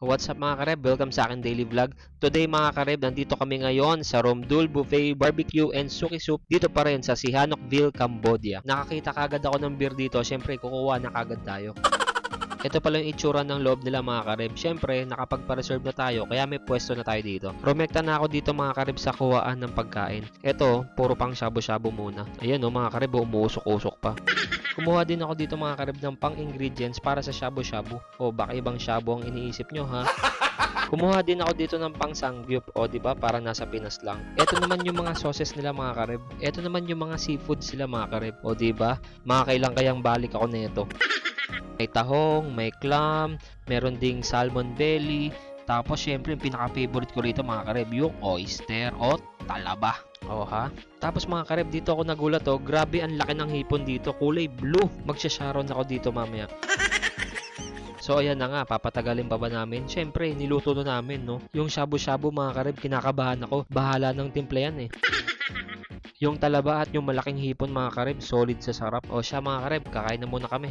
What's up mga kareb? Welcome sa akin daily vlog. Today mga kareb, nandito kami ngayon sa Romdul Buffet Barbecue and Suki Soup dito pa rin sa Sihanoukville, Cambodia. Nakakita kagad ako ng beer dito, syempre kukuha na kagad tayo. Ito pala yung itsura ng loob nila mga kareb. Syempre, nakapagpa-reserve na tayo kaya may pwesto na tayo dito. Rumekta na ako dito mga kareb sa kuhaan ng pagkain. Ito, puro pang shabu-shabu muna. Ayan o mga kareb, umuusok-usok pa. Kumuha din ako dito mga karib ng pang-ingredients para sa shabu-shabu. O baka ibang shabu ang iniisip nyo ha. Kumuha din ako dito ng pang-sangyup. O diba para nasa Pinas lang. Ito naman yung mga sauces nila mga karib. Ito naman yung mga seafood sila mga karib. O diba mga kailang kayang balik ako nito. May tahong, may clam, meron ding salmon belly. Tapos syempre yung pinaka-favorite ko rito mga karib, yung oyster o talaba. O ha? Tapos mga karib, dito ako nagulat oh. Grabe ang laki ng hipon dito. Kulay blue. Magsha-sharon ako dito mamaya. So ayan na nga, papatagalin pa ba namin? Syempre, niluto na namin no. Yung shabu-shabu mga karib, kinakabahan ako. Bahala ng timpla yan eh. Yung talaba at yung malaking hipon mga karib, solid sa sarap. O siya mga karib, kakain na muna kami.